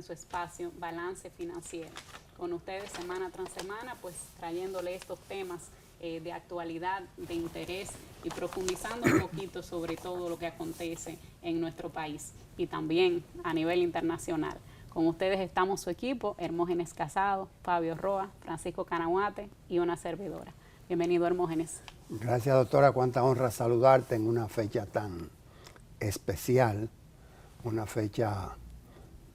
su espacio Balance Financiero. Con ustedes semana tras semana, pues trayéndole estos temas de actualidad, de interés y profundizando un poquito sobre todo lo que acontece en nuestro país y también a nivel internacional. Con ustedes estamos su equipo, Hermógenes Casado, Fabio Roa, Francisco Canahuate y una servidora. Bienvenido, Hermógenes. Gracias, doctora. Cuánta honra saludarte en una fecha tan especial, una fecha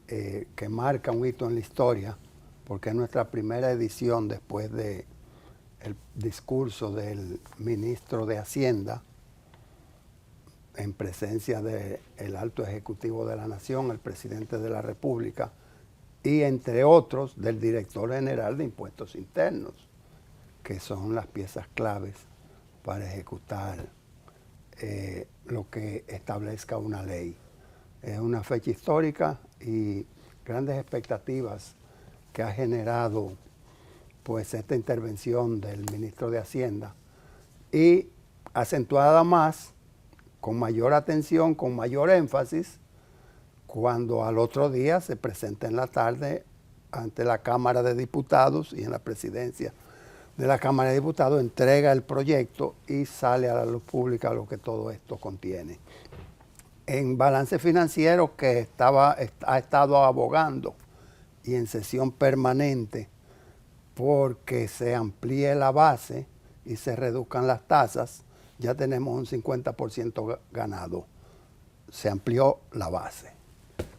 que marca un hito en la historia, porque es nuestra primera edición después de el discurso del ministro de Hacienda en presencia del alto ejecutivo de la Nación, el presidente de la República, y entre otros del director general de Impuestos Internos, que son las piezas claves para ejecutar lo que establezca una ley. Es una fecha histórica y grandes expectativas que ha generado pues esta intervención del ministro de Hacienda, y acentuada más, con mayor atención, con mayor énfasis, cuando al otro día se presenta en la tarde ante la Cámara de Diputados y en la presidencia de la Cámara de Diputados entrega el proyecto y sale a la luz pública lo que todo esto contiene. En Balance Financiero, que ha estado abogando y en sesión permanente porque se amplíe la base y se reduzcan las tasas, ya tenemos un 50% ganado. Se amplió la base.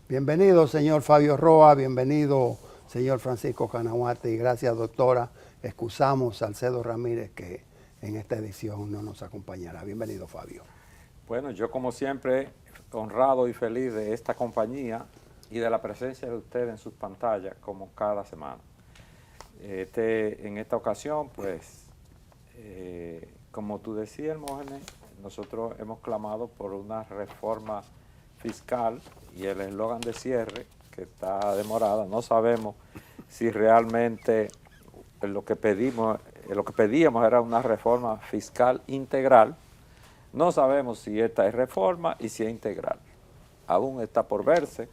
Bienvenido, señor Fabio Roa, bienvenido, señor Francisco Canahuate, y gracias, doctora. Excusamos a Alcedo Ramírez, que en esta edición no nos acompañará. Bienvenido, Fabio. Bueno, yo como siempre, honrado y feliz de esta compañía y de la presencia de ustedes en sus pantallas, como cada semana. En esta ocasión, pues, como tú decías, Hermógenes, nosotros hemos clamado por una reforma fiscal y el eslogan de cierre, que está demorada, no sabemos si realmente lo que pedíamos era una reforma fiscal integral. No sabemos si esta es reforma y si es integral. Aún está por verse.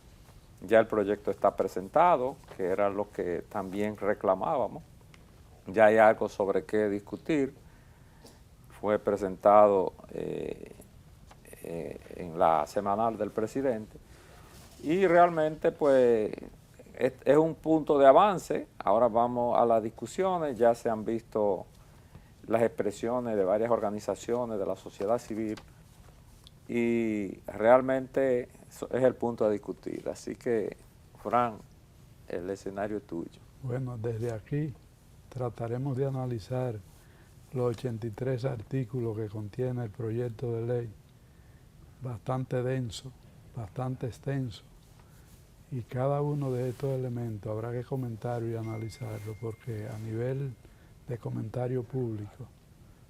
Ya el proyecto está presentado, que era lo que también reclamábamos. Ya hay algo sobre qué discutir. Fue presentado en la semanal del presidente. Y realmente, pues, es un punto de avance. Ahora vamos a las discusiones. Ya se han visto las expresiones de varias organizaciones de la sociedad civil y realmente es el punto a discutir. Así que, Fran, el escenario es tuyo. Bueno, desde aquí trataremos de analizar los 83 artículos que contiene el proyecto de ley, bastante denso, bastante extenso, y cada uno de estos elementos habrá que comentarlo y analizarlo, porque a nivel de comentario público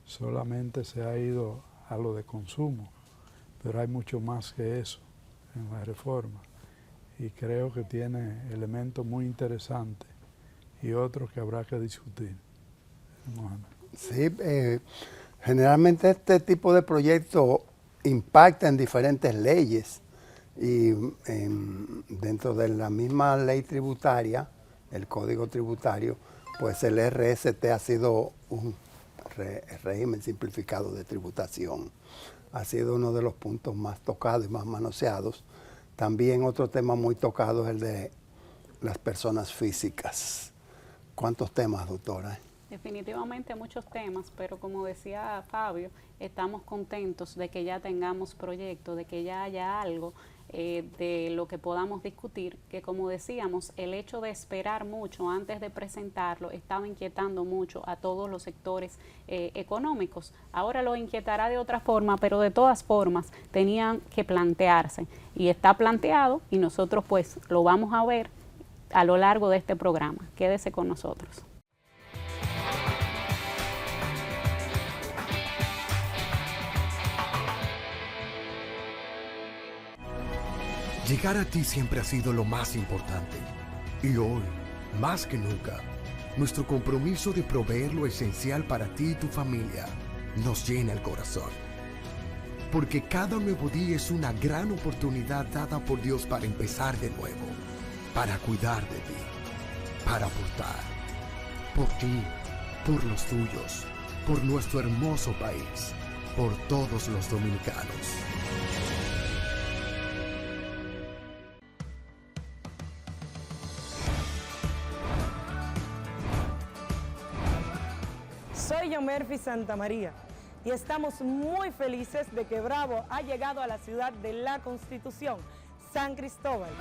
solamente se ha ido a lo de consumo, pero hay mucho más que eso en la reforma, y creo que tiene elementos muy interesantes y otros que habrá que discutir. Sí, generalmente este tipo de proyectos impacta en diferentes leyes, y dentro de la misma ley tributaria, el Código Tributario, pues el RST ha sido un régimen simplificado de tributación. Ha sido uno de los puntos más tocados y más manoseados. También otro tema muy tocado es el de las personas físicas. ¿Cuántos temas, doctora? Definitivamente muchos temas, pero como decía Fabio, estamos contentos de que ya tengamos proyectos, de que ya haya algo de lo que podamos discutir, que como decíamos, el hecho de esperar mucho antes de presentarlo estaba inquietando mucho a todos los sectores económicos. Ahora lo inquietará de otra forma, pero de todas formas tenían que plantearse, y está planteado, y nosotros pues lo vamos a ver a lo largo de este programa. Quédese con nosotros. Llegar a ti siempre ha sido lo más importante. Y hoy, más que nunca, nuestro compromiso de proveer lo esencial para ti y tu familia nos llena el corazón. Porque cada nuevo día es una gran oportunidad dada por Dios para empezar de nuevo, para cuidar de ti, para aportar, por ti, por los tuyos, por nuestro hermoso país, por todos los dominicanos. Soy Yomerfi Santamaría y estamos muy felices de que Bravo ha llegado a la ciudad de la Constitución, San Cristóbal.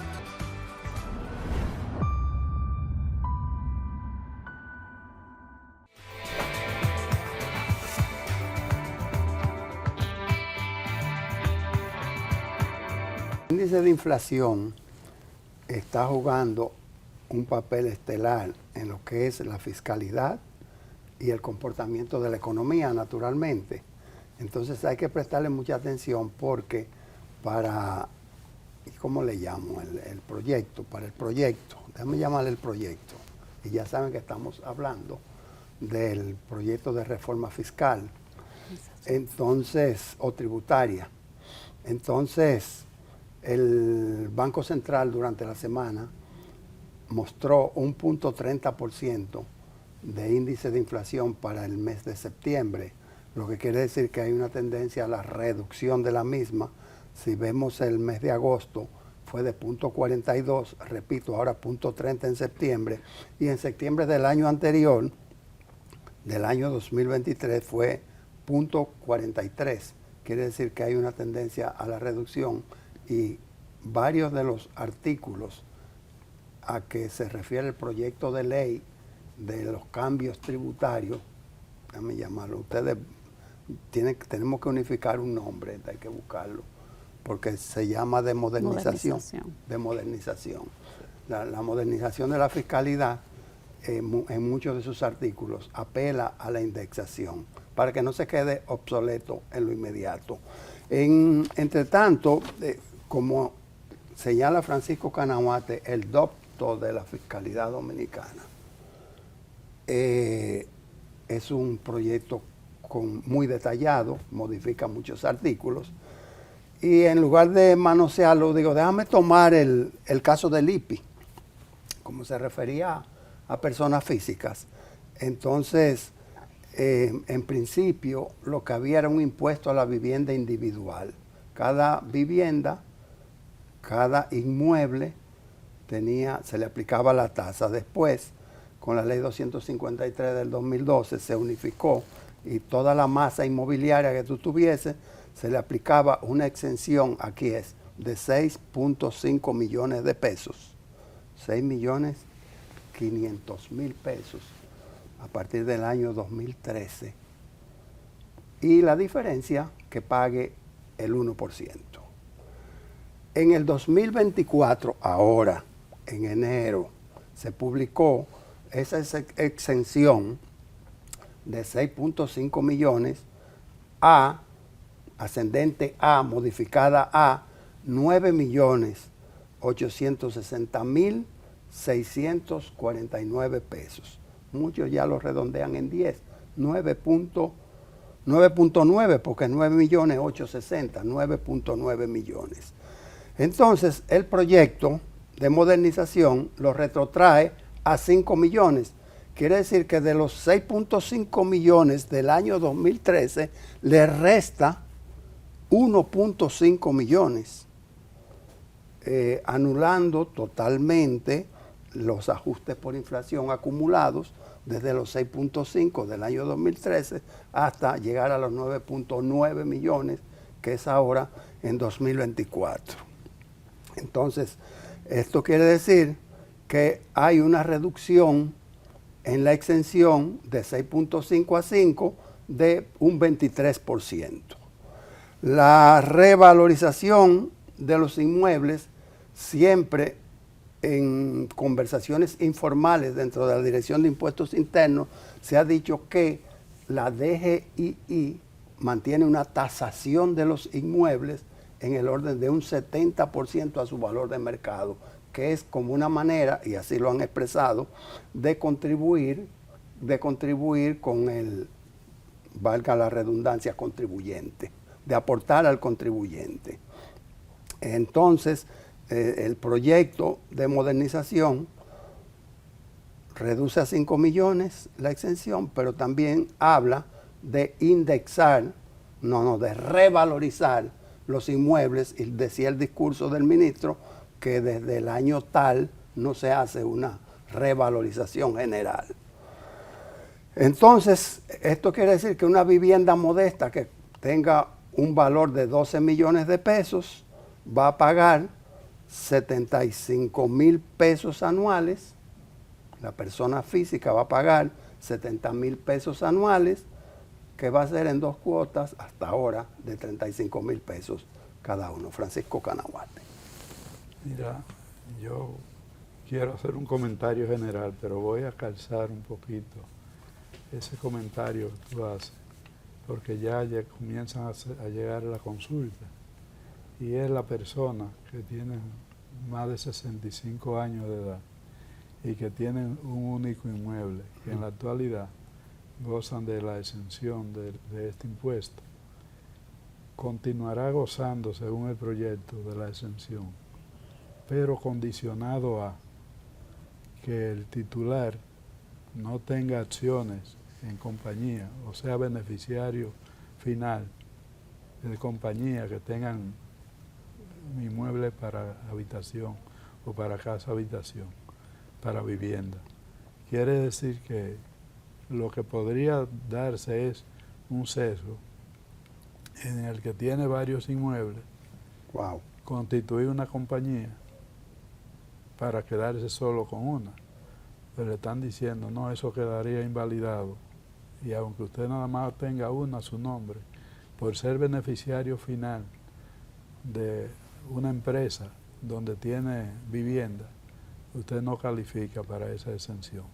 El índice de inflación está jugando un papel estelar en lo que es la fiscalidad y el comportamiento de la economía, naturalmente. Entonces hay que prestarle mucha atención porque para, ¿cómo le llamo? El proyecto, para el proyecto, déjame llamarle el proyecto, y ya saben que estamos hablando del proyecto de reforma fiscal, entonces, o tributaria. Entonces, el Banco Central durante la semana mostró un 0.30% de índice de inflación para el mes de septiembre, lo que quiere decir que hay una tendencia a la reducción de la misma. Si vemos el mes de agosto, fue de 0.42, repito, ahora 0.30 en septiembre, y en septiembre del año anterior, del año 2023, fue 0.43. Quiere decir que hay una tendencia a la reducción y varios de los artículos a que se refiere el proyecto de ley de los cambios tributarios, déjame llamarlo, ustedes tenemos que unificar un nombre, hay que buscarlo, porque se llama de modernización. De modernización. La modernización de la fiscalidad en muchos de sus artículos apela a la indexación, para que no se quede obsoleto en lo inmediato. Entre tanto, como señala Francisco Canahuate, el doctor de la fiscalidad dominicana, es un proyecto muy detallado, modifica muchos artículos, y en lugar de manosearlo, digo, déjame tomar el caso del IPI, como se refería a personas físicas. Entonces, en principio, lo que había era un impuesto a la vivienda individual. Cada vivienda, cada inmueble, se le aplicaba la tasa. Después, con la ley 253 del 2012, se unificó y toda la masa inmobiliaria que tú tuvieses, se le aplicaba una exención, aquí es, de 6.5 millones de pesos. 6.500.000 pesos a partir del año 2013. Y la diferencia, que pague el 1%. En el 2024, ahora, en enero, se publicó esa exención de 6.5 millones ascendente a, modificada a 9.860.649 pesos. Muchos ya lo redondean en 10, 9.9, porque 9.860.000, 9.9 millones. Entonces, el proyecto de modernización lo retrotrae a 5 millones. Quiere decir que de los 6.5 millones del año 2013, le resta 1.5 millones, anulando totalmente los ajustes por inflación acumulados desde los 6.5 del año 2013 hasta llegar a los 9.9 millones, que es ahora en 2024. Entonces, esto quiere decir que hay una reducción en la exención de 6.5 a 5 de un 23%. La revalorización de los inmuebles, siempre en conversaciones informales dentro de la Dirección de Impuestos Internos, se ha dicho que la DGII mantiene una tasación de los inmuebles en el orden de un 70% a su valor de mercado, que es como una manera, y así lo han expresado, de contribuir con el, valga la redundancia, contribuyente, de aportar al contribuyente. Entonces, el proyecto de modernización reduce a 5 millones la exención, pero también habla de indexar, de revalorizar los inmuebles, y decía el discurso del ministro que desde el año tal no se hace una revalorización general. Entonces, esto quiere decir que una vivienda modesta que tenga un valor de 12 millones de pesos va a pagar 75,000 pesos anuales. La persona física va a pagar 70,000 pesos anuales, que va a ser en 2 cuotas hasta ahora de 35,000 pesos cada uno. Francisco Canaguate. Mira, yo quiero hacer un comentario general, pero voy a calzar un poquito ese comentario que tú haces, porque ya comienzan a llegar a la consulta, y es la persona que tiene más de 65 años de edad y que tienen un único inmueble, que en la actualidad gozan de la exención de este impuesto. Continuará gozando, según el proyecto, de la exención, pero condicionado a que el titular no tenga acciones en compañía, o sea, beneficiario final de compañía que tengan inmueble para habitación o para casa habitación, para vivienda. Quiere decir que lo que podría darse es un sesgo en el que tiene varios inmuebles, Wow. constituir una compañía para quedarse solo con una. Pero le están diciendo, no, eso quedaría invalidado. Y aunque usted nada más tenga una a su nombre, por ser beneficiario final de una empresa donde tiene vivienda, usted no califica para esa exención.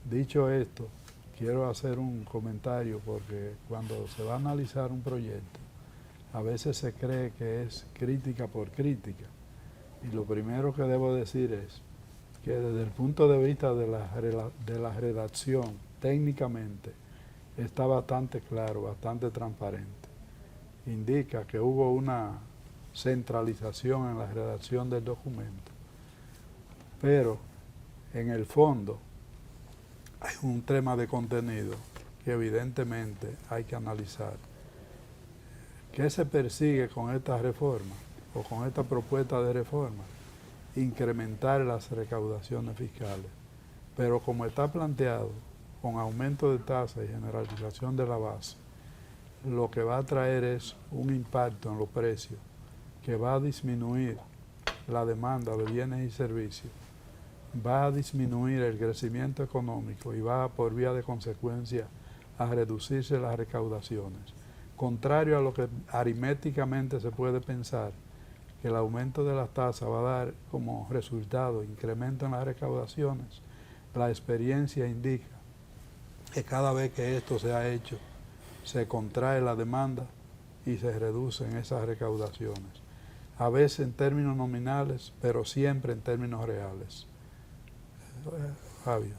Dicho esto, quiero hacer un comentario, porque cuando se va a analizar un proyecto, a veces se cree que es crítica por crítica. Y lo primero que debo decir es que desde el punto de vista de la redacción, técnicamente, está bastante claro, bastante transparente. Indica que hubo una centralización en la redacción del documento, pero en el fondo hay un tema de contenido que evidentemente hay que analizar. ¿Qué se persigue con esta reforma o con esta propuesta de reforma? Incrementar las recaudaciones fiscales, pero como está planteado, con aumento de tasa y generalización de la base, lo que va a traer es un impacto en los precios que va a disminuir la demanda de bienes y servicios, va a disminuir el crecimiento económico y va, por vía de consecuencia, a reducirse las recaudaciones. Contrario a lo que aritméticamente se puede pensar, que el aumento de las tasas va a dar como resultado incremento en las recaudaciones, la experiencia indica que cada vez que esto se ha hecho, se contrae la demanda y se reducen esas recaudaciones. A veces en términos nominales, pero siempre en términos reales. Fabio.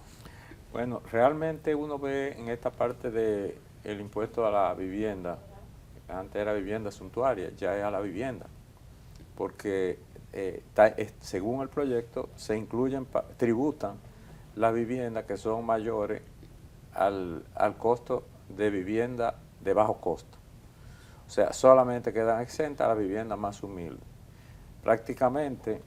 Bueno, realmente uno ve en esta parte del impuesto a la vivienda, antes era vivienda suntuaria, ya es a la vivienda, porque según el proyecto se incluyen, tributan las viviendas que son mayores al costo de vivienda de bajo costo. O sea, solamente quedan exentas las viviendas más humildes. Prácticamente,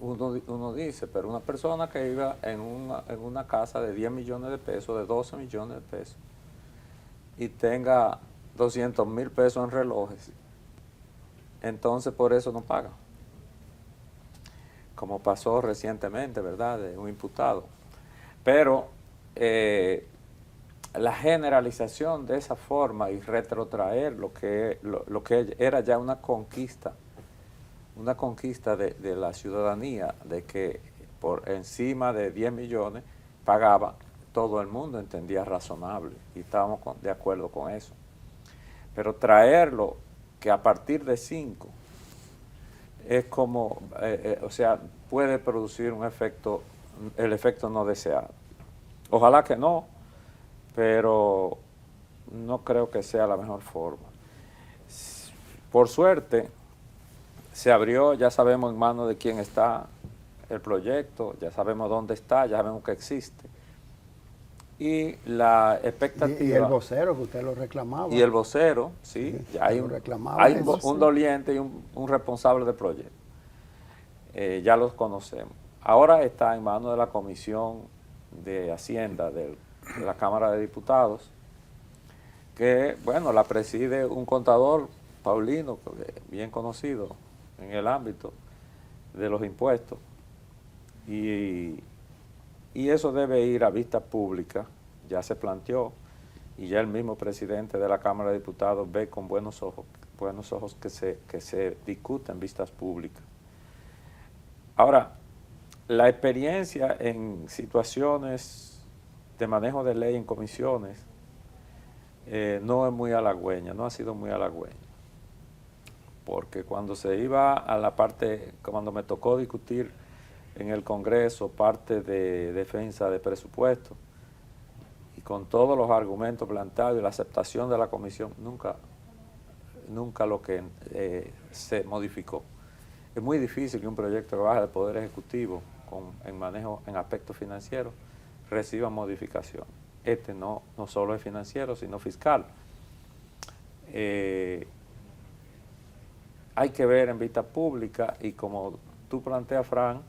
uno dice, pero una persona que viva en una casa de 10 millones de pesos, de 12 millones de pesos, y tenga 200,000 pesos en relojes, entonces por eso no paga. Como pasó recientemente, ¿verdad?, de un imputado. Pero la generalización de esa forma y retrotraer lo que era ya una conquista de la ciudadanía, de que por encima de 10 millones pagaba, todo el mundo entendía razonable y estábamos de acuerdo con eso. Pero traerlo que a partir de 5 es como, o sea, puede producir el efecto no deseado. Ojalá que no, pero no creo que sea la mejor forma. Por suerte, Se abrió, ya sabemos en manos de quién está el proyecto, ya sabemos dónde está, ya sabemos que existe. Y la expectativa... Y el vocero, que usted lo reclamaba. Y el vocero, sí, ya hay un doliente y un responsable del proyecto. Ya los conocemos. Ahora está en manos de la Comisión de Hacienda de la Cámara de Diputados, que, bueno, la preside un contador, Paulino, bien conocido en el ámbito de los impuestos. Y eso debe ir a vista pública, ya se planteó, y ya el mismo presidente de la Cámara de Diputados ve con buenos ojos que se discuta en vistas públicas. Ahora, la experiencia en situaciones de manejo de ley en comisiones no es muy halagüeña, no ha sido muy halagüeña. Porque cuando se iba a la parte, cuando me tocó discutir en el Congreso parte de defensa de presupuesto, y con todos los argumentos planteados y la aceptación de la comisión, nunca lo que se modificó. Es muy difícil que un proyecto que baja del Poder Ejecutivo en manejo en aspectos financieros reciba modificación. Este no solo es financiero, sino fiscal. Hay que ver en vista pública, y como tú planteas, Fran,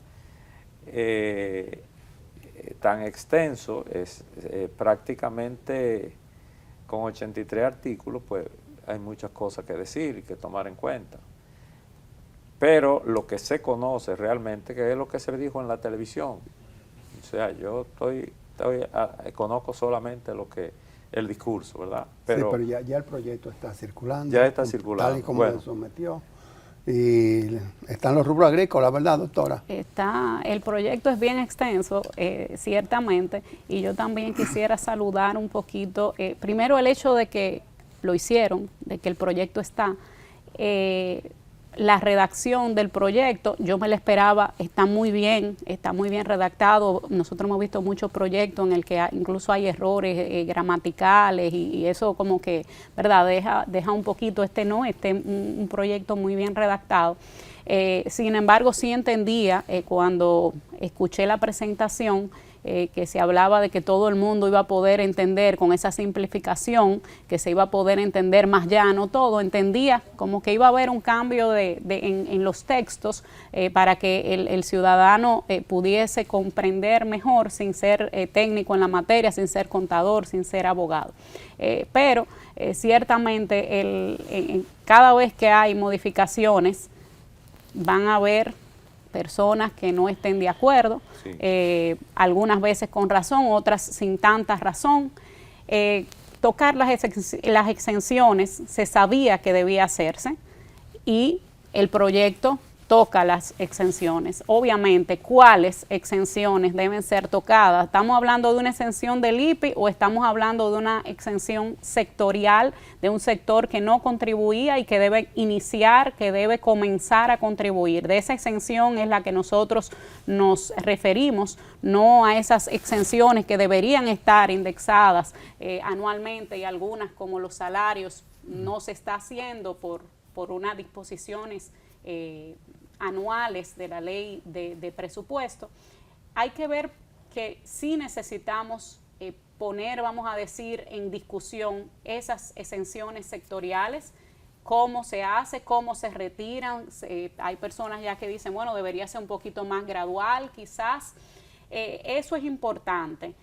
tan extenso, es prácticamente con 83 artículos, pues hay muchas cosas que decir y que tomar en cuenta. Pero lo que se conoce realmente, que es lo que se dijo en la televisión, o sea, yo conozco solamente el discurso, ¿verdad? Pero ya el proyecto está circulando. Ya está circulando. Tal y como se sometió. Y están los rubros agrícolas, ¿verdad, doctora? El proyecto es bien extenso, ciertamente, y yo también quisiera saludar un poquito, primero el hecho de que lo hicieron, de que el proyecto está, la redacción del proyecto, yo me la esperaba, está muy bien redactado. Nosotros hemos visto muchos proyectos en el que incluso hay errores gramaticales y eso como que, ¿verdad? Deja un poquito un proyecto muy bien redactado. Sin embargo, sí entendía cuando escuché la presentación que se hablaba de que todo el mundo iba a poder entender con esa simplificación, que se iba a poder entender más llano todo, entendía como que iba a haber un cambio en los textos para que el ciudadano pudiese comprender mejor sin ser técnico en la materia, sin ser contador, sin ser abogado. Pero ciertamente cada vez que hay modificaciones van a haber personas que no estén de acuerdo, sí. Algunas veces con razón, otras sin tanta razón. Tocar las exenciones se sabía que debía hacerse y el proyecto toca las exenciones. Obviamente, ¿cuáles exenciones deben ser tocadas? ¿Estamos hablando de una exención del IPI o estamos hablando de una exención sectorial de un sector que no contribuía y que debe iniciar, que debe comenzar a contribuir? De esa exención es la que nosotros nos referimos, no a esas exenciones que deberían estar indexadas anualmente, y algunas como los salarios no se está haciendo por unas disposiciones anuales de la ley de presupuesto. Hay que ver que sí necesitamos poner, vamos a decir, en discusión esas exenciones sectoriales, cómo se hace, cómo se retiran. Hay personas ya que dicen, bueno, debería ser un poquito más gradual quizás. Eso es importante.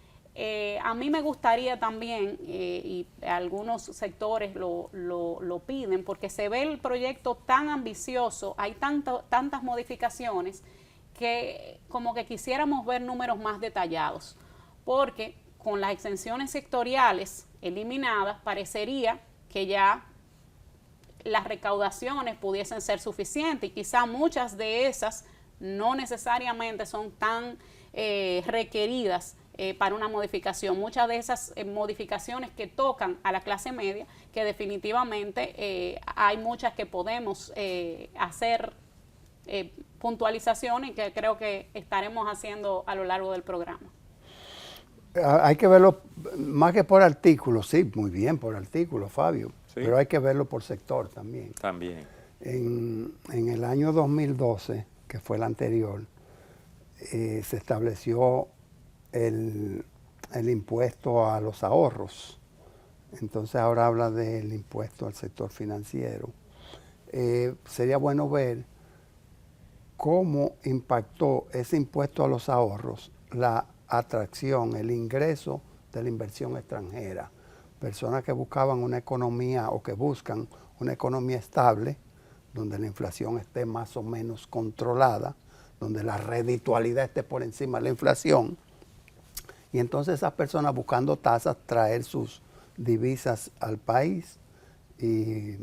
A mí me gustaría también, y algunos sectores lo piden, porque se ve el proyecto tan ambicioso, hay tantas modificaciones, que como que quisiéramos ver números más detallados, porque con las exenciones sectoriales eliminadas, parecería que ya las recaudaciones pudiesen ser suficientes, y quizá muchas de esas no necesariamente son tan requeridas para una modificación. Muchas de esas modificaciones que tocan a la clase media, que definitivamente hay muchas que podemos hacer puntualizaciones, y que creo que estaremos haciendo a lo largo del programa. Hay que verlo más que por artículo, sí, muy bien por artículo, Fabio, sí. Pero hay que verlo por sector también. También. En el año 2012, que fue el anterior, se estableció el impuesto a los ahorros. Entonces ahora habla del impuesto al sector financiero. Sería bueno ver cómo impactó ese impuesto a los ahorros la atracción, el ingreso de la inversión extranjera. Personas que buscaban una economía o que buscan una economía estable, donde la inflación esté más o menos controlada, donde la reditualidad esté por encima de la inflación. Y entonces esas personas buscando tasas traer sus divisas al país y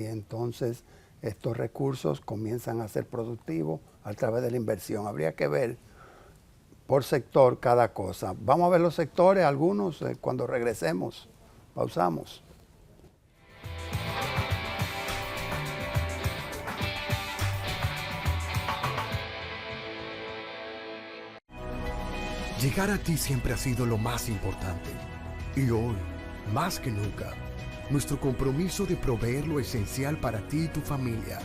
entonces estos recursos comienzan a ser productivos a través de la inversión. Habría que ver por sector cada cosa. Vamos a ver los sectores, algunos, cuando regresemos. Pausamos. Llegar a ti siempre ha sido lo más importante. Y hoy, más que nunca, nuestro compromiso de proveer lo esencial para ti y tu familia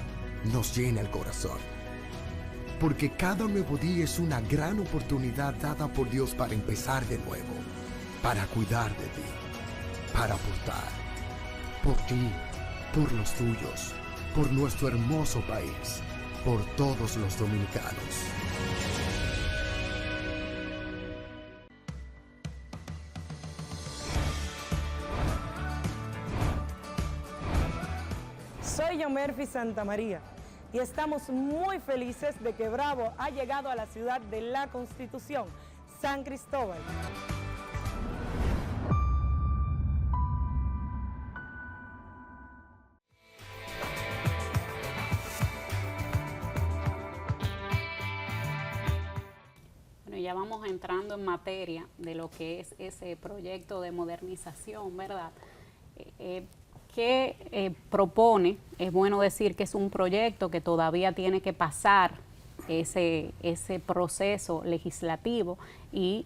nos llena el corazón. Porque cada nuevo día es una gran oportunidad dada por Dios para empezar de nuevo, para cuidar de ti, para aportar, por ti, por los tuyos, por nuestro hermoso país, por todos los dominicanos. Soy Yomerfi Santamaría y estamos muy felices de que Bravo ha llegado a la ciudad de la Constitución, San Cristóbal. Bueno, ya vamos entrando en materia de lo que es ese proyecto de modernización, ¿verdad? Que propone, es bueno decir que es un proyecto que todavía tiene que pasar ese proceso legislativo y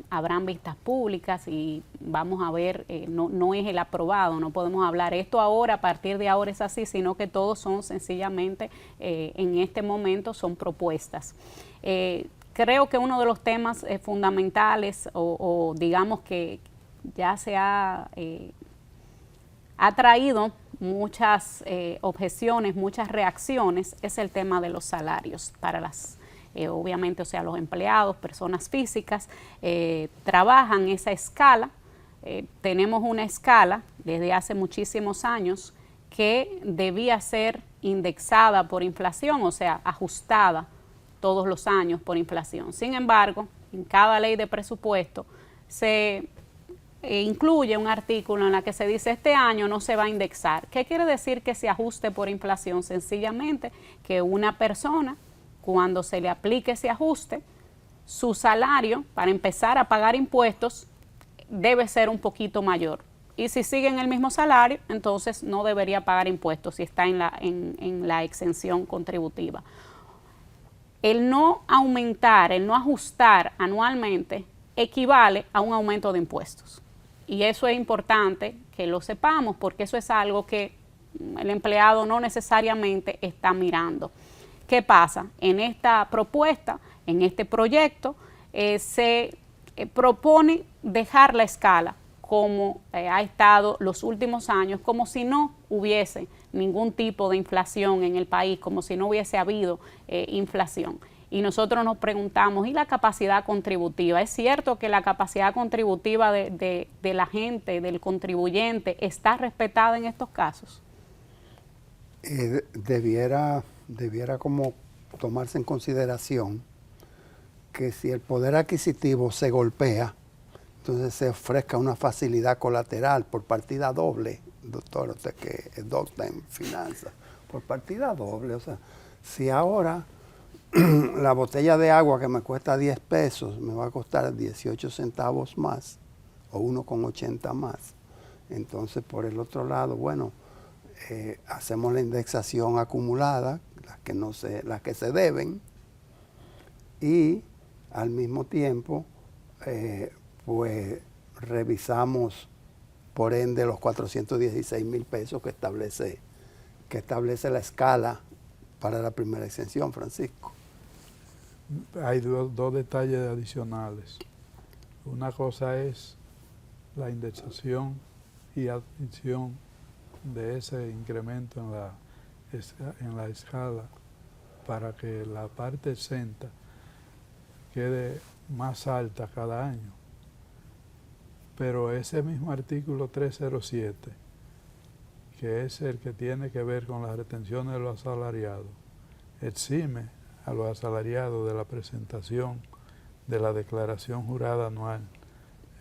habrán vistas públicas y vamos a ver, no es el aprobado, no podemos hablar esto ahora, a partir de ahora es así, sino que todos son sencillamente, en este momento son propuestas. Creo que uno de los temas fundamentales o digamos que ya se ha traído muchas objeciones, muchas reacciones, es el tema de los salarios para las, obviamente, o sea, los empleados, personas físicas, trabajan esa escala. Tenemos una escala desde hace muchísimos años que debía ser indexada por inflación, o sea, ajustada todos los años por inflación. Sin embargo, en cada ley de presupuesto se incluye un artículo en la que se dice este año no se va a indexar. ¿Qué quiere decir que se ajuste por inflación? Sencillamente que una persona, cuando se le aplique ese ajuste, su salario para empezar a pagar impuestos debe ser un poquito mayor. Y si sigue en el mismo salario, entonces no debería pagar impuestos si está en la exención contributiva. El no aumentar, el no ajustar anualmente equivale a un aumento de impuestos. Y eso es importante que lo sepamos porque eso es algo que el empleado no necesariamente está mirando. ¿Qué pasa? En esta propuesta, en este proyecto, se propone dejar la escala como ha estado los últimos años, como si no hubiese ningún tipo de inflación en el país, como si no hubiese habido inflación. Y nosotros nos preguntamos, ¿y la capacidad contributiva? ¿Es cierto que la capacidad contributiva de la gente, del contribuyente, está respetada en estos casos? Debiera como tomarse en consideración que si el poder adquisitivo se golpea, entonces se ofrezca una facilidad colateral por partida doble, doctor, usted que es doctor en finanzas, por partida doble, o sea, si ahora la botella de agua que me cuesta 10 pesos me va a costar 18 centavos más o 1,80 más. Entonces, por el otro lado, bueno, hacemos la indexación acumulada, las que se deben, y al mismo tiempo, pues revisamos por ende los 416,000 pesos que que establece la escala para la primera exención, Francisco. Hay dos detalles adicionales. Una cosa es la indexación y adición de ese incremento en la escala para que la parte exenta quede más alta cada año. Pero ese mismo artículo 307, que es el que tiene que ver con las retenciones de los asalariados, exime a los asalariados de la presentación de la declaración jurada anual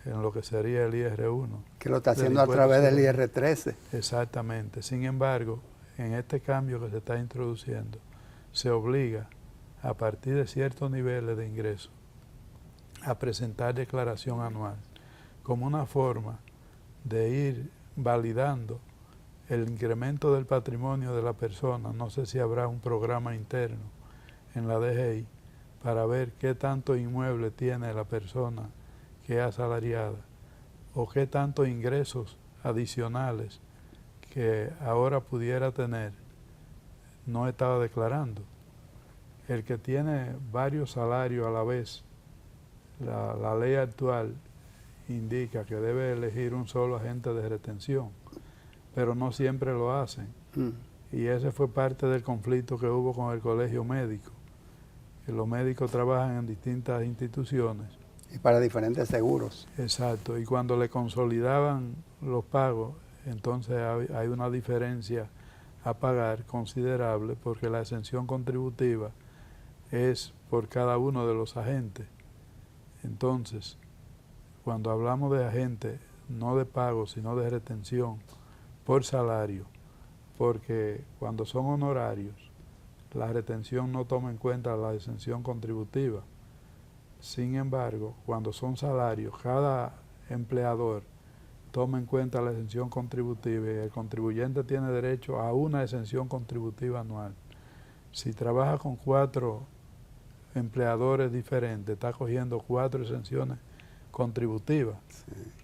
en lo que sería el IR1. Que lo está haciendo a través del IR13. Exactamente. Sin embargo, en este cambio que se está introduciendo, se obliga a partir de ciertos niveles de ingreso a presentar declaración anual como una forma de ir validando el incremento del patrimonio de la persona. No sé si habrá un programa interno en la DGI para ver qué tanto inmueble tiene la persona que es asalariada o qué tantos ingresos adicionales que ahora pudiera tener no estaba declarando. El que tiene varios salarios a la vez, la ley actual indica que debe elegir un solo agente de retención, pero no siempre lo hacen. Y ese fue parte del conflicto que hubo con el colegio médico, que los médicos trabajan en distintas instituciones. Y para diferentes seguros. Exacto, y cuando le consolidaban los pagos, entonces hay una diferencia a pagar considerable porque la exención contributiva es por cada uno de los agentes. Entonces, cuando hablamos de agentes, no de pago, sino de retención por salario, porque cuando son honorarios, la retención no toma en cuenta la exención contributiva. Sin embargo, cuando son salarios, cada empleador toma en cuenta la exención contributiva y el contribuyente tiene derecho a una exención contributiva anual. Si trabaja con 4 empleadores diferentes, está cogiendo 4 exenciones contributivas,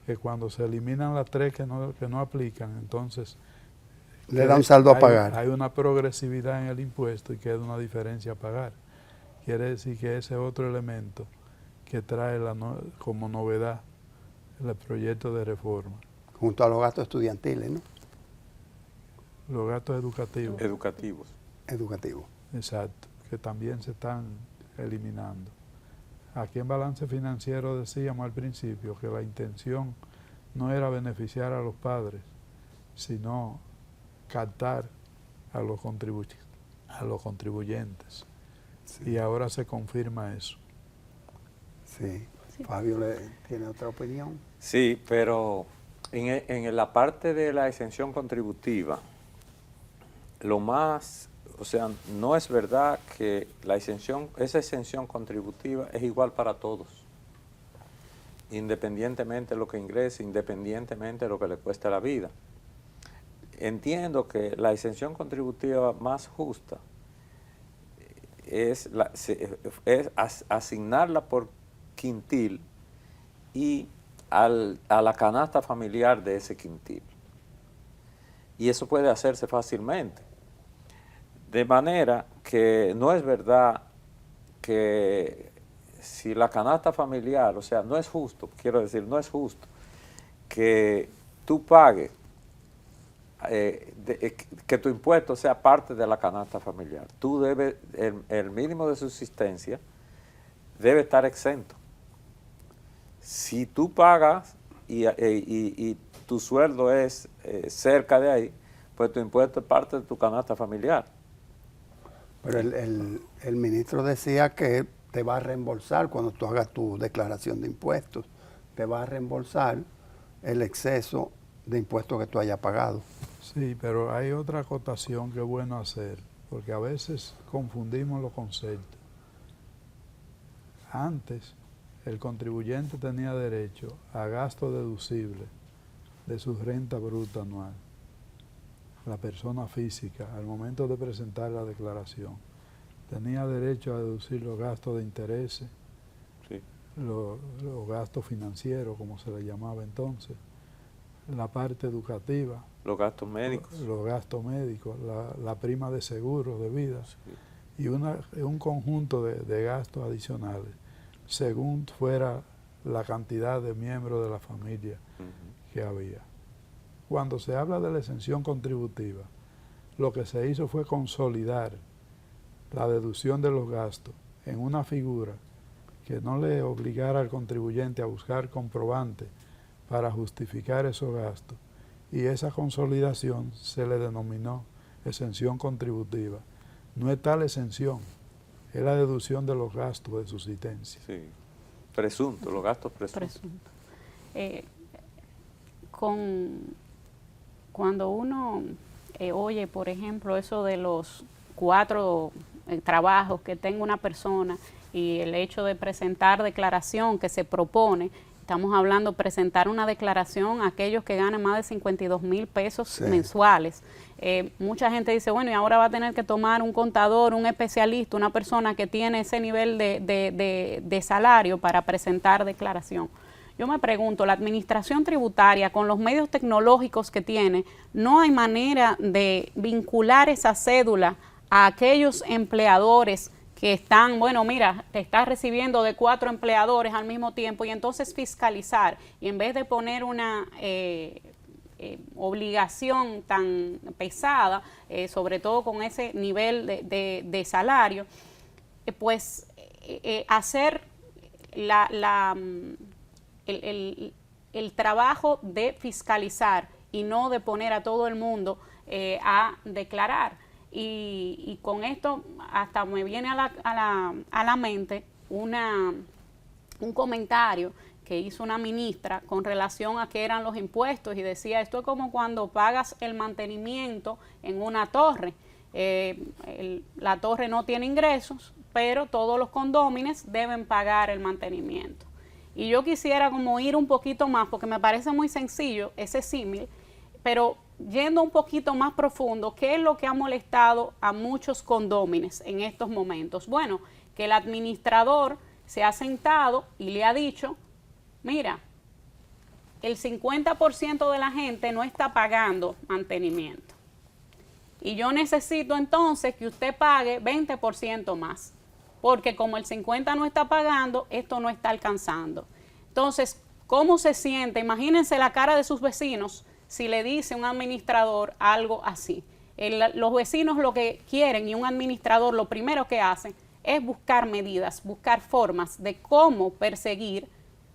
que cuando se eliminan las 3 que no aplican, entonces le da un saldo a pagar. Hay una progresividad en el impuesto y queda una diferencia a pagar. Quiere decir que ese es otro elemento que trae como novedad el proyecto de reforma. Junto a los gastos estudiantiles, ¿no? Los gastos educativos. Educativos. Exacto, que también se están eliminando. Aquí en balance financiero decíamos al principio que la intención no era beneficiar a los padres, sino captar a los contribuyentes. Sí. Y ahora se confirma eso. Sí. Fabio tiene otra opinión. Sí, pero en la parte de la exención contributiva, lo más, o sea, no es verdad que esa exención contributiva es igual para todos, independientemente de lo que ingrese, independientemente de lo que le cueste la vida. Entiendo que la exención contributiva más justa es asignarla por quintil y a la canasta familiar de ese quintil. Y eso puede hacerse fácilmente. De manera que no es verdad que si la canasta familiar, o sea, no es justo, quiero decir, no es justo que tú pagues, que tu impuesto sea parte de la canasta familiar. Tú debes, el mínimo de subsistencia debe estar exento. Si tú pagas y tu sueldo es cerca de ahí, pues tu impuesto es parte de tu canasta familiar. Pero el ministro decía que te va a reembolsar cuando tú hagas tu declaración de impuestos. Te va a reembolsar el exceso de impuestos que tú hayas pagado. Sí, pero hay otra acotación que es bueno hacer, porque a veces confundimos los conceptos. Antes, el contribuyente tenía derecho a gasto deducible de su renta bruta anual, la persona física, al momento de presentar la declaración. Tenía derecho a deducir los gastos de intereses, sí, los gastos financieros, como se le llamaba entonces, la parte educativa, los gastos médicos. los gastos médicos, la prima de seguro de vida y un conjunto de gastos adicionales según fuera la cantidad de miembros de la familia que había. Cuando se habla de la exención contributiva, lo que se hizo fue consolidar la deducción de los gastos en una figura que no le obligara al contribuyente a buscar comprobantes para justificar esos gastos, y esa consolidación se le denominó exención contributiva. No es tal exención, es la deducción de los gastos de subsistencia. Sí, presunto, los gastos presuntos. Cuando uno oye, por ejemplo, eso de los 4 trabajos que tenga una persona y el hecho de presentar declaración que se propone, estamos hablando presentar una declaración a aquellos que ganan más de 52,000 pesos mensuales. Mucha gente dice, bueno, y ahora va a tener que tomar un contador, un especialista, una persona que tiene ese nivel de salario para presentar declaración. Yo me pregunto, la administración tributaria, con los medios tecnológicos que tiene, ¿no hay manera de vincular esa cédula a aquellos empleadores que están, bueno, mira, te estás recibiendo de 4 empleadores al mismo tiempo, y entonces fiscalizar, y en vez de poner una obligación tan pesada, sobre todo con ese nivel de salario, hacer el trabajo de fiscalizar y no de poner a todo el mundo a declarar. Y con esto hasta me viene a la mente un comentario que hizo una ministra con relación a qué eran los impuestos, y decía, esto es como cuando pagas el mantenimiento en una torre. La torre no tiene ingresos, pero todos los condóminos deben pagar el mantenimiento. Y yo quisiera como ir un poquito más, porque me parece muy sencillo ese símil, pero yendo un poquito más profundo, ¿qué es lo que ha molestado a muchos condóminos en estos momentos? Bueno, que el administrador se ha sentado y le ha dicho, mira, el 50% de la gente no está pagando mantenimiento. Y yo necesito entonces que usted pague 20% más, porque como el 50% no está pagando, esto no está alcanzando. Entonces, ¿cómo se siente? Imagínense la cara de sus vecinos si le dice un administrador algo así. Los vecinos lo que quieren, y un administrador lo primero que hace es buscar medidas, buscar formas de cómo perseguir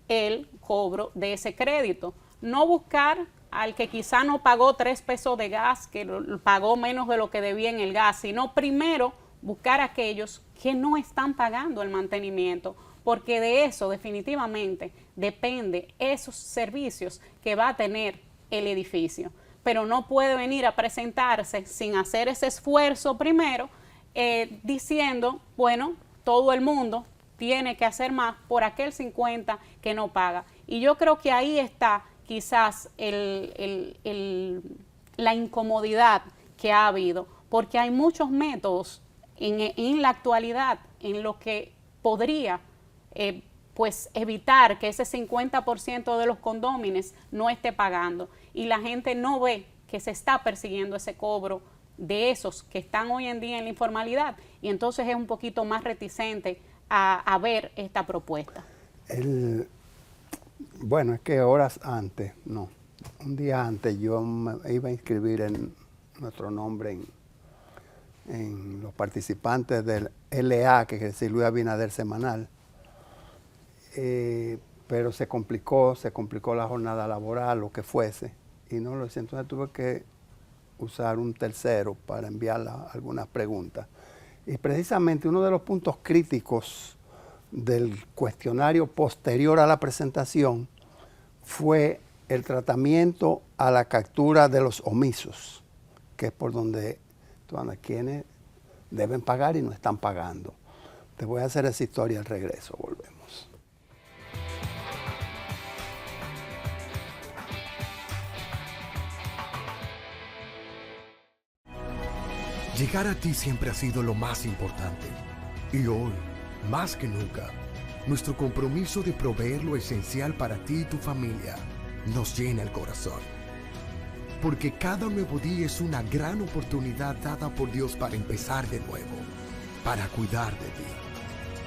el cobro de ese crédito. No buscar al que quizá no pagó 3 pesos de gas, que pagó menos de lo que debía en el gas, sino primero buscar a aquellos que no están pagando el mantenimiento, porque de eso definitivamente depende esos servicios que va a tener el edificio. Pero no puede venir a presentarse sin hacer ese esfuerzo primero, diciendo, bueno, todo el mundo tiene que hacer más por aquel 50 que no paga. Y yo creo que ahí está quizás la incomodidad que ha habido, porque hay muchos métodos en la actualidad en lo que podría evitar que ese 50% de los condóminos no esté pagando, y la gente no ve que se está persiguiendo ese cobro de esos que están hoy en día en la informalidad, y entonces es un poquito más reticente a ver esta propuesta. Bueno, es que horas antes, no, un día antes yo me iba a inscribir en nuestro nombre en los participantes del LA, que es decir, Luis Abinader Semanal, pero se complicó la jornada laboral, lo que fuese, y no lo hice. Entonces tuve que usar un tercero para enviar algunas preguntas. Y precisamente uno de los puntos críticos del cuestionario posterior a la presentación fue el tratamiento a la captura de los omisos, que es por donde quienes deben pagar y no están pagando. Te voy a hacer esa historia al regreso, volvemos. Llegar a ti siempre ha sido lo más importante. Y hoy, más que nunca, nuestro compromiso de proveer lo esencial para ti y tu familia nos llena el corazón. porque cada nuevo día es una gran oportunidad dada por Dios para empezar de nuevo, para cuidar de ti,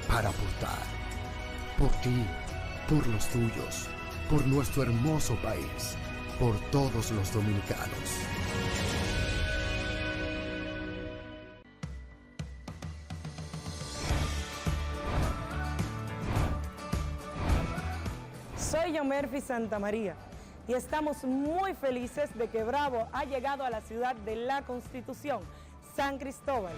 para aportar, por ti, por los tuyos, por nuestro hermoso país, por todos los dominicanos. Soy Yomerfi Santamaría y estamos muy felices de que Bravo ha llegado a la ciudad de la Constitución, San Cristóbal.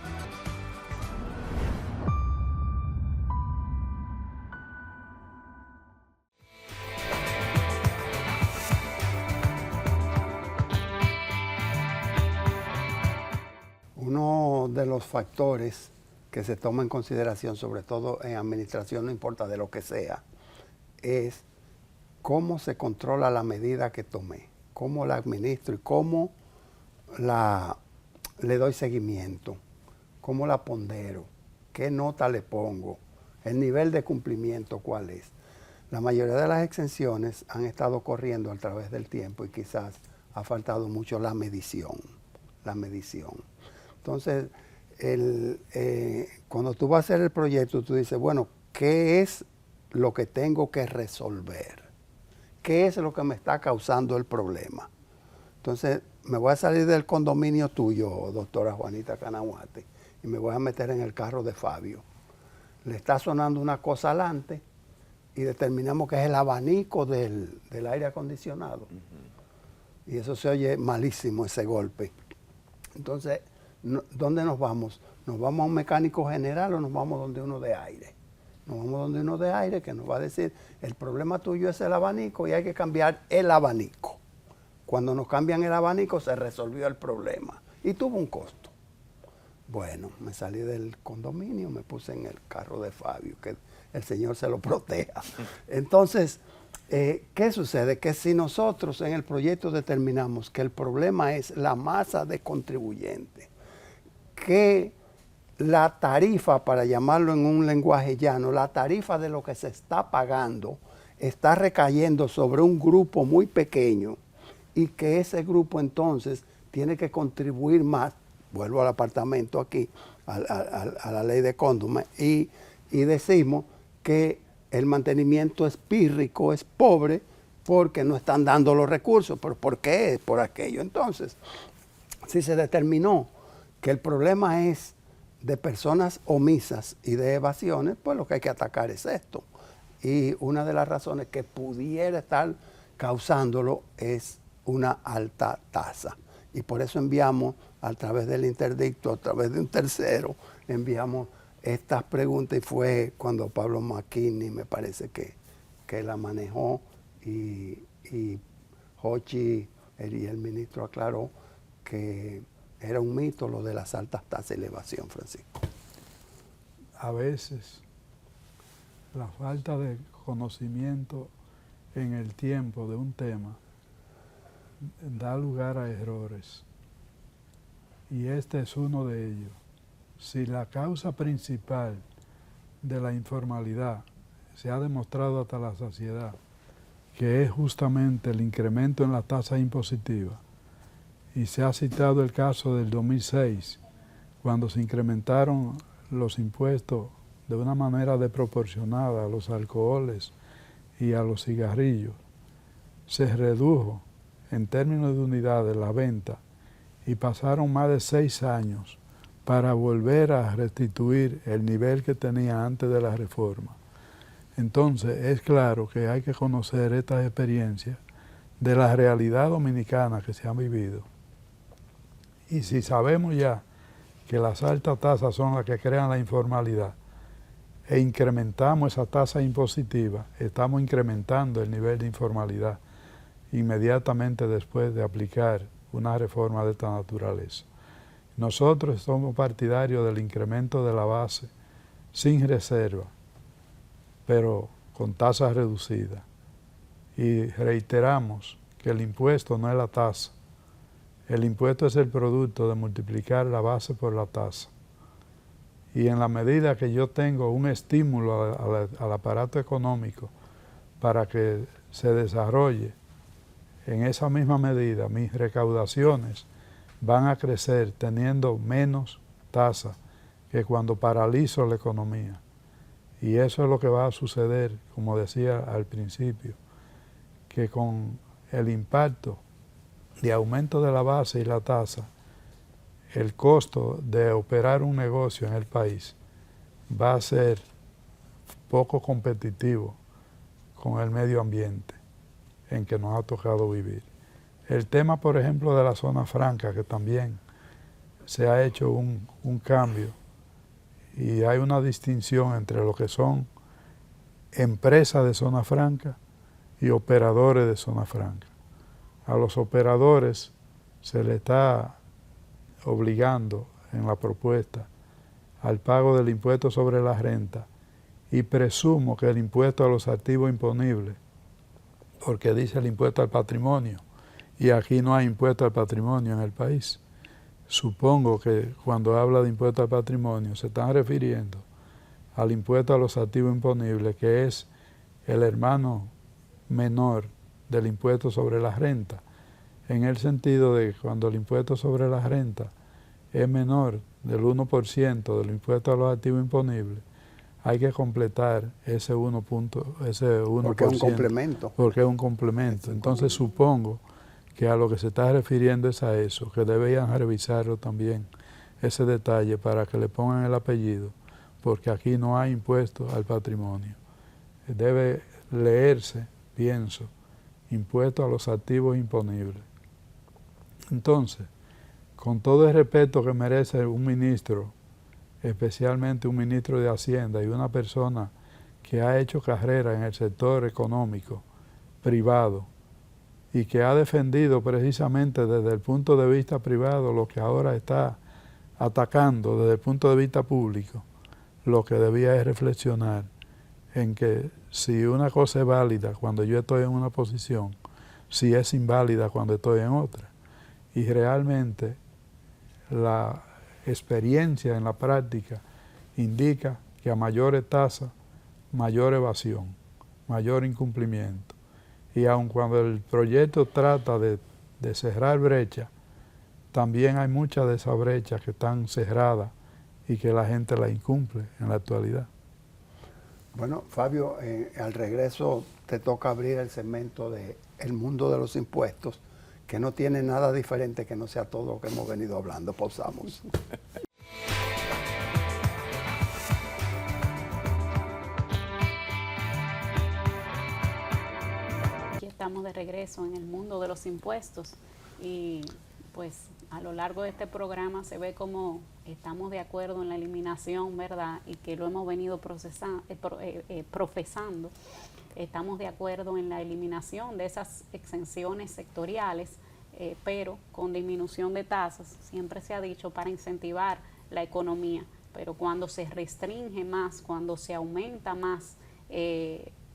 Uno de los factores que se toma en consideración, sobre todo en administración, no importa de lo que sea, es cómo se controla la medida que tomé, cómo la administro y cómo le doy seguimiento, cómo la pondero, qué nota le pongo, el nivel de cumplimiento cuál es. La mayoría de las exenciones han estado corriendo a través del tiempo y quizás ha faltado mucho la medición. Entonces, cuando tú vas a hacer el proyecto, tú dices, bueno, ¿qué es lo que tengo que resolver? ¿Qué es lo que me está causando el problema? Entonces, me voy a salir del condominio tuyo, doctora Juanita Canahuate, y me voy a meter en el carro de Fabio. Le está sonando una cosa adelante y determinamos que es el abanico del aire acondicionado. Y eso se oye malísimo, ese golpe. Entonces, ¿dónde nos vamos? ¿Nos vamos a un mecánico general o nos vamos donde uno de aire? Nos vamos donde uno de aire que nos va a decir, el problema tuyo es el abanico y hay que cambiar el abanico. Cuando nos cambian el abanico se resolvió el problema y tuvo un costo. Bueno, me salí del condominio, me puse en el carro de Fabio, que el Señor se lo proteja. Entonces, ¿qué sucede? Que si nosotros en el proyecto determinamos que el problema es la masa de contribuyentes, que la tarifa, para llamarlo en un lenguaje llano, la tarifa de lo que se está pagando está recayendo sobre un grupo muy pequeño y que ese grupo entonces tiene que contribuir más, vuelvo al apartamento aquí, a la ley de cónduma, y decimos que el mantenimiento es pírrico, es pobre, porque no están dando los recursos. ¿Pero por qué? Por aquello. Entonces, si se determinó que el problema es de personas omisas y de evasiones, pues lo que hay que atacar es esto. Y una de las razones que pudiera estar causándolo es una alta tasa. Y por eso enviamos, a través del interdicto, a través de un tercero, enviamos estas preguntas y fue cuando Pablo McKinney me parece que la manejó y Hochi y el ministro aclaró que era un mito lo de las altas tasas de elevación, Francisco. A veces la falta de conocimiento en el tiempo de un tema da lugar a errores. Y este es uno de ellos. Si la causa principal de la informalidad se ha demostrado hasta la saciedad, que es justamente el incremento en la tasa impositiva, y se ha citado el caso del 2006, cuando se incrementaron los impuestos de una manera desproporcionada a los alcoholes y a los cigarrillos, se redujo en términos de unidades la venta y pasaron más de 6 años para volver a restituir el nivel que tenía antes de la reforma. Entonces es claro que hay que conocer estas experiencias de la realidad dominicana que se han vivido. Y si sabemos ya que las altas tasas son las que crean la informalidad e incrementamos esa tasa impositiva, estamos incrementando el nivel de informalidad inmediatamente después de aplicar una reforma de esta naturaleza. Nosotros somos partidarios del incremento de la base sin reserva, pero con tasas reducidas. Y reiteramos que el impuesto no es la tasa. El impuesto es el producto de multiplicar la base por la tasa. Y en la medida que yo tengo un estímulo al aparato económico para que se desarrolle en esa misma medida mis recaudaciones van a crecer teniendo menos tasa que cuando paralizo la economía. Y eso es lo que va a suceder, como decía al principio, que con el impacto de aumento de la base y la tasa, el costo de operar un negocio en el país va a ser poco competitivo con el medio ambiente en que nos ha tocado vivir. El tema, por ejemplo, de la zona franca, que también se ha hecho un cambio y hay una distinción entre lo que son empresas de zona franca y operadores de zona franca. A los operadores se les está obligando en la propuesta al pago del impuesto sobre la renta, y presumo que el impuesto a los activos imponibles, porque dice el impuesto al patrimonio, y aquí no hay impuesto al patrimonio en el país. Supongo que cuando habla de impuesto al patrimonio se están refiriendo al impuesto a los activos imponibles, que es el hermano menor del impuesto sobre la renta, en el sentido de que cuando el impuesto sobre la renta es menor del 1% del impuesto a los activos imponibles, hay que completar ese 1%. Porque es un complemento. Porque es un complemento. Entonces supongo que a lo que se está refiriendo es a eso, que deberían revisarlo también, ese detalle, para que le pongan el apellido, porque aquí no hay impuesto al patrimonio. Debe leerse, pienso, impuesto a los activos imponibles. Entonces, con todo el respeto que merece un ministro, especialmente un ministro de Hacienda y una persona que ha hecho carrera en el sector económico privado y que ha defendido precisamente desde el punto de vista privado lo que ahora está atacando desde el punto de vista público, lo que debía es reflexionar en que si una cosa es válida cuando yo estoy en una posición, si es inválida cuando estoy en otra. Y realmente la experiencia en la práctica indica que a mayores tasas, mayor evasión, mayor incumplimiento. Y aun cuando el proyecto trata de cerrar brechas, también hay muchas de esas brechas que están cerradas y que la gente la incumple en la actualidad. Bueno, Fabio, al regreso te toca abrir el segmento de El Mundo de los Impuestos, que no tiene nada diferente que no sea todo lo que hemos venido hablando. Pausamos. Aquí estamos de regreso en El Mundo de los Impuestos y pues a lo largo de este programa se ve como estamos de acuerdo en la eliminación, ¿verdad? Y que lo hemos venido profesando. Estamos de acuerdo en la eliminación de esas exenciones sectoriales, pero con disminución de tasas, siempre se ha dicho, para incentivar la economía. Pero cuando se restringe más, cuando se aumenta más,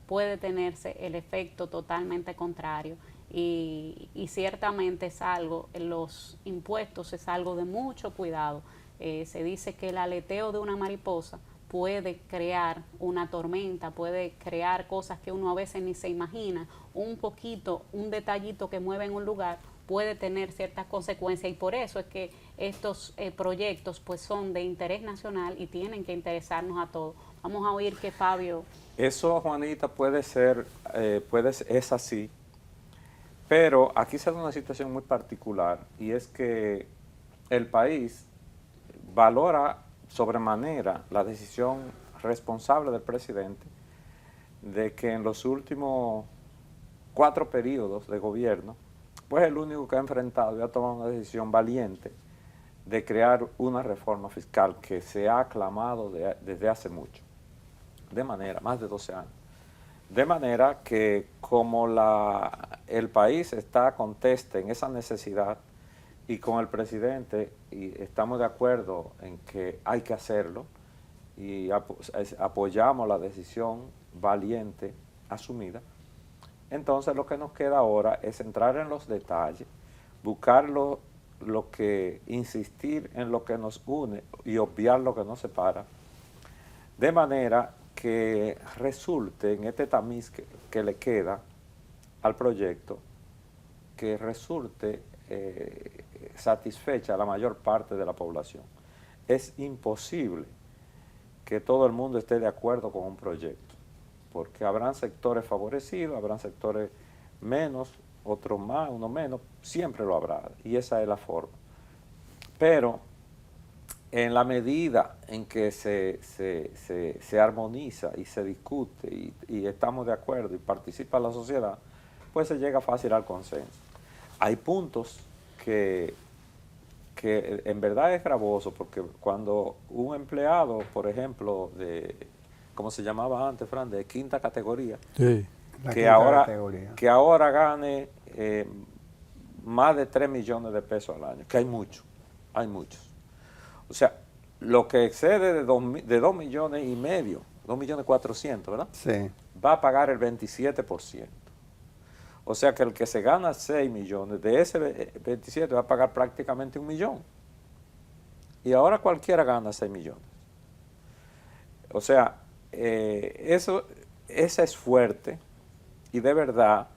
puede tenerse el efecto totalmente contrario. Y ciertamente es algo, los impuestos es algo de mucho cuidado. Se dice que el aleteo de una mariposa puede crear una tormenta, puede crear cosas que uno a veces ni se imagina. Un poquito, un detallito que mueve en un lugar puede tener ciertas consecuencias, y por eso es que estos proyectos pues son de interés nacional y tienen que interesarnos a todos. Vamos a oír que Fabio... Eso, Juanita, es así, pero aquí se da una situación muy particular, y es que el país valora sobremanera la decisión responsable del presidente de que en los últimos 4 periodos de gobierno, pues el único que ha enfrentado y ha tomado una decisión valiente de crear una reforma fiscal que se ha aclamado desde hace mucho, de manera, más de 12 años. De manera que como el país está conteste en esa necesidad, y con el presidente y estamos de acuerdo en que hay que hacerlo, y apoyamos la decisión valiente asumida, entonces lo que nos queda ahora es entrar en los detalles, buscar insistir en lo que nos une y obviar lo que nos separa, de manera que resulte en este tamiz que le queda al proyecto que resulte satisfecha a la mayor parte de la población. Es imposible que todo el mundo esté de acuerdo con un proyecto, porque habrán sectores favorecidos, habrán sectores menos, otros más, uno menos, siempre lo habrá, y esa es la forma. Pero en la medida en que se armoniza y se discute y estamos de acuerdo y participa la sociedad, pues se llega fácil al consenso. Hay puntos que en verdad es gravoso, porque cuando un empleado, por ejemplo, ¿cómo se llamaba antes, Fran? De quinta categoría, Sí. que ahora gane más de 3 millones de pesos al año, que hay muchos. O sea, lo que excede de 2 millones y medio, 2 millones 400, ¿verdad? Sí. Va a pagar el 27%. O sea que el que se gana 6 millones, de ese 27 va a pagar prácticamente 1 millón. Y ahora cualquiera gana 6 millones. O sea, esa es fuerte y de verdad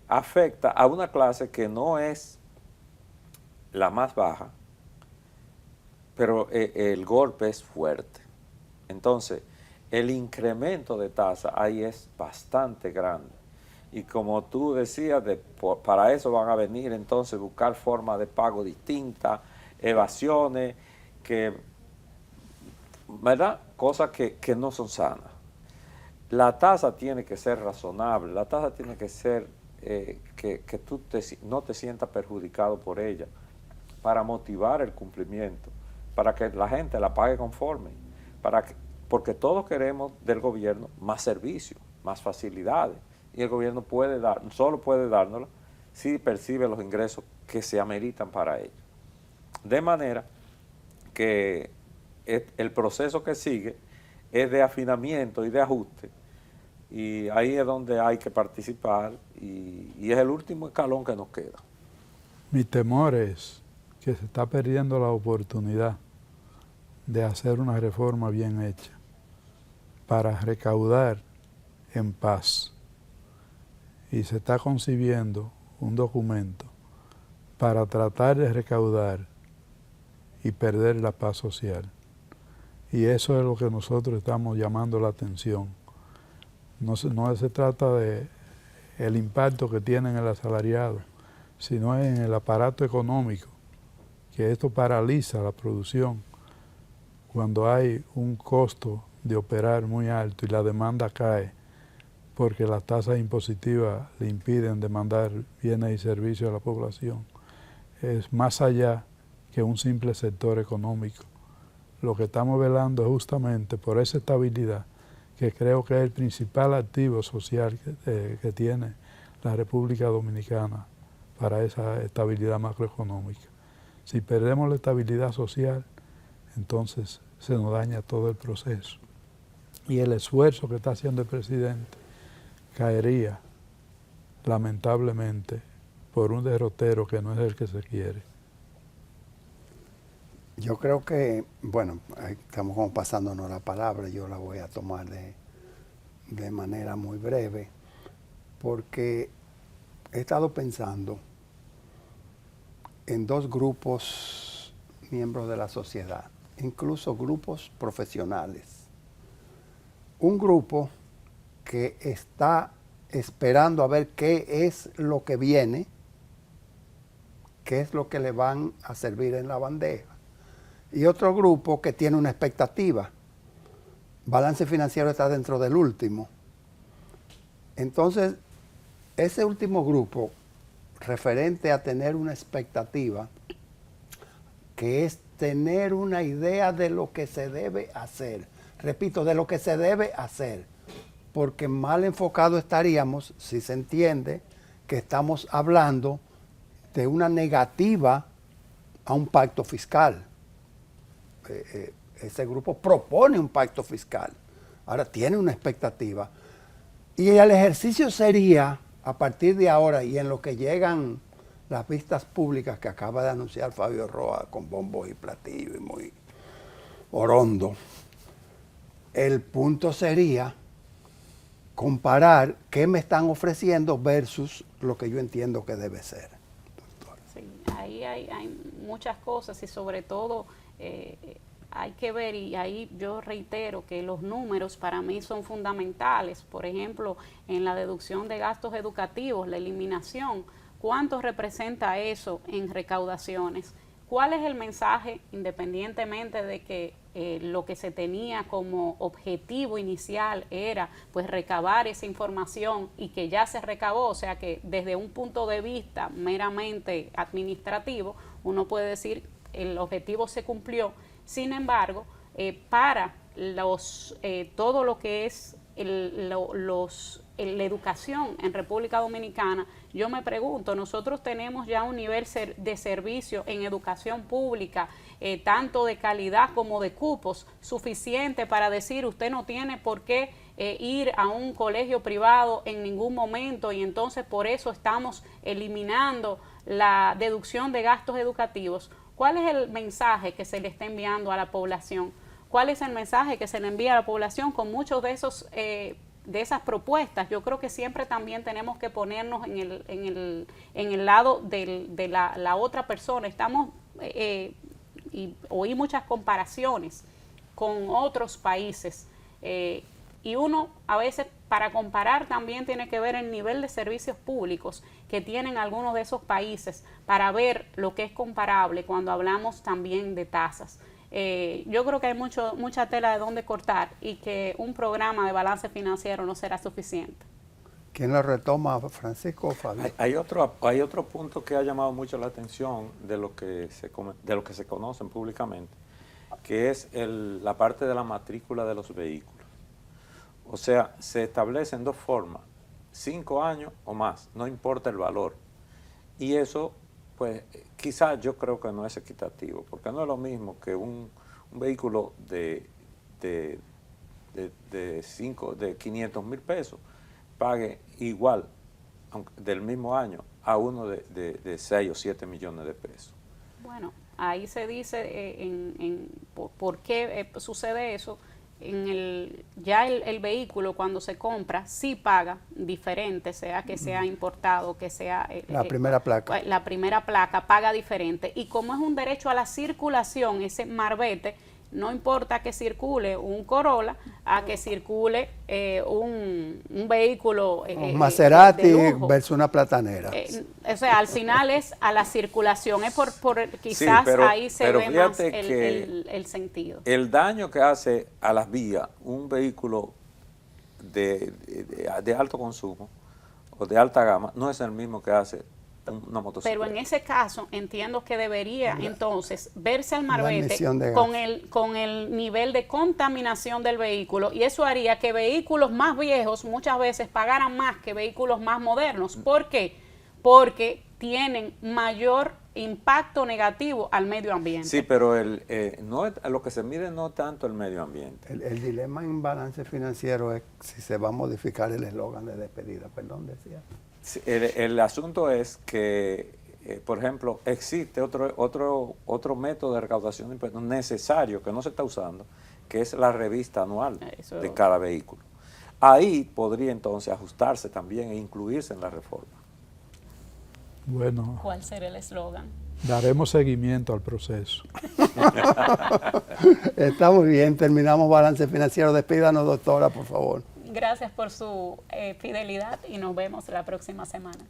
afecta a una clase que no es la más baja, pero el golpe es fuerte. Entonces, el incremento de tasa ahí es bastante grande. Y como tú decías, para eso van a venir entonces buscar formas de pago distintas, evasiones, ¿verdad? Cosas que no son sanas. La tasa tiene que ser razonable, la tasa tiene que ser que tú no te sientas perjudicado por ella, para motivar el cumplimiento, para que la gente la pague conforme, porque todos queremos del gobierno más servicios, más facilidades, y el gobierno solo puede dárnosla si percibe los ingresos que se ameritan para ello. De manera que el proceso que sigue es de afinamiento y de ajuste, y ahí es donde hay que participar, y es el último escalón que nos queda. Mi temor es que se está perdiendo la oportunidad de hacer una reforma bien hecha para recaudar en paz. Y se está concibiendo un documento para tratar de recaudar y perder la paz social. Y eso es lo que nosotros estamos llamando la atención. No se trata de el impacto que tiene en el asalariado, sino en el aparato económico, que esto paraliza la producción cuando hay un costo de operar muy alto y la demanda cae, porque las tasas impositivas le impiden demandar bienes y servicios a la población. Es más allá que un simple sector económico. Lo que estamos velando es justamente por esa estabilidad, que creo que es el principal activo social que tiene la República Dominicana para esa estabilidad macroeconómica. Si perdemos la estabilidad social, entonces se nos daña todo el proceso. Y el esfuerzo que está haciendo el presidente caería, lamentablemente, por un derrotero que no es el que se quiere. Yo creo que, bueno, estamos como pasándonos la palabra, yo la voy a tomar de manera muy breve, porque he estado pensando en dos grupos miembros de la sociedad, incluso grupos profesionales. Un grupo que está esperando a ver qué es lo que viene, qué es lo que le van a servir en la bandeja. Y otro grupo que tiene una expectativa. Balance financiero está dentro del último. Entonces, ese último grupo, referente a tener una expectativa, que es tener una idea de lo que se debe hacer. Repito, de lo que se debe hacer. Porque mal enfocado estaríamos si se entiende que estamos hablando de una negativa a un pacto fiscal. Ese grupo propone un pacto fiscal. Ahora tiene una expectativa. Y el ejercicio sería, a partir de ahora y en lo que llegan las vistas públicas que acaba de anunciar Fabio Roa con bombos y platillos y muy orondo, el punto sería comparar qué me están ofreciendo versus lo que yo entiendo que debe ser. Sí, ahí hay muchas cosas y sobre todo hay que ver, y ahí yo reitero que los números para mí son fundamentales. Por ejemplo, en la deducción de gastos educativos, la eliminación, ¿cuánto representa eso en recaudaciones? ¿Cuál es el mensaje, independientemente de que lo que se tenía como objetivo inicial era pues recabar esa información y que ya se recabó? O sea que desde un punto de vista meramente administrativo, uno puede decir el objetivo se cumplió. Sin embargo, para todo lo que es la educación en República Dominicana, yo me pregunto, nosotros tenemos ya un nivel de servicio en educación pública, tanto de calidad como de cupos, suficiente para decir usted no tiene por qué ir a un colegio privado en ningún momento, y entonces por eso estamos eliminando la deducción de gastos educativos. ¿Cuál es el mensaje que se le está enviando a la población? ¿Cuál es el mensaje que se le envía a la población con muchos de esas propuestas? Yo creo que siempre también tenemos que ponernos en el lado de la otra persona. Estamos y oí muchas comparaciones con otros países y uno a veces para comparar también tiene que ver el nivel de servicios públicos que tienen algunos de esos países para ver lo que es comparable cuando hablamos también de tasas. Yo creo que hay mucha tela de dónde cortar y que un programa de balance financiero no será suficiente. ¿Quién lo retoma, Francisco o Fabio? Hay otro punto que ha llamado mucho la atención de lo que se conocen públicamente, que es la parte de la matrícula de los vehículos. O sea, se establecen dos formas, 5 años o más, no importa el valor. Y eso, pues, quizás yo creo que no es equitativo, porque no es lo mismo que un vehículo de 500,000 pesos pague igual del mismo año a uno de 6 o 7 millones de pesos. Bueno, ahí se dice por qué sucede eso. Ya el vehículo cuando se compra sí paga diferente, sea que sea importado, que sea la primera placa. La primera placa paga diferente, y como es un derecho a la circulación, ese marbete, no importa que circule un Corolla a que circule un vehículo un Maserati versus una platanera. O sea, al final es a la circulación, es por quizás sí, ahí se ve más el sentido. El daño que hace a las vías un vehículo de alto consumo o de alta gama no es el mismo que hace una motocicleta. Pero en ese caso entiendo que debería entonces verse el marbete con el nivel de contaminación del vehículo, y eso haría que vehículos más viejos muchas veces pagaran más que vehículos más modernos. ¿Por qué? Porque tienen mayor impacto negativo al medio ambiente. Sí, pero lo que se mide no tanto el medio ambiente. El dilema en balance financiero es si se va a modificar el eslogan de despedida. Perdón, decía. El asunto es que, por ejemplo, existe otro método de recaudación de impuestos necesario que no se está usando, que es la revista anual de cada vehículo. Ahí podría entonces ajustarse también e incluirse en la reforma. Bueno, ¿cuál será el eslogan? Daremos seguimiento al proceso. Está muy bien, terminamos balance financiero. Despídanos, doctora, por favor. Gracias por su fidelidad y nos vemos la próxima semana.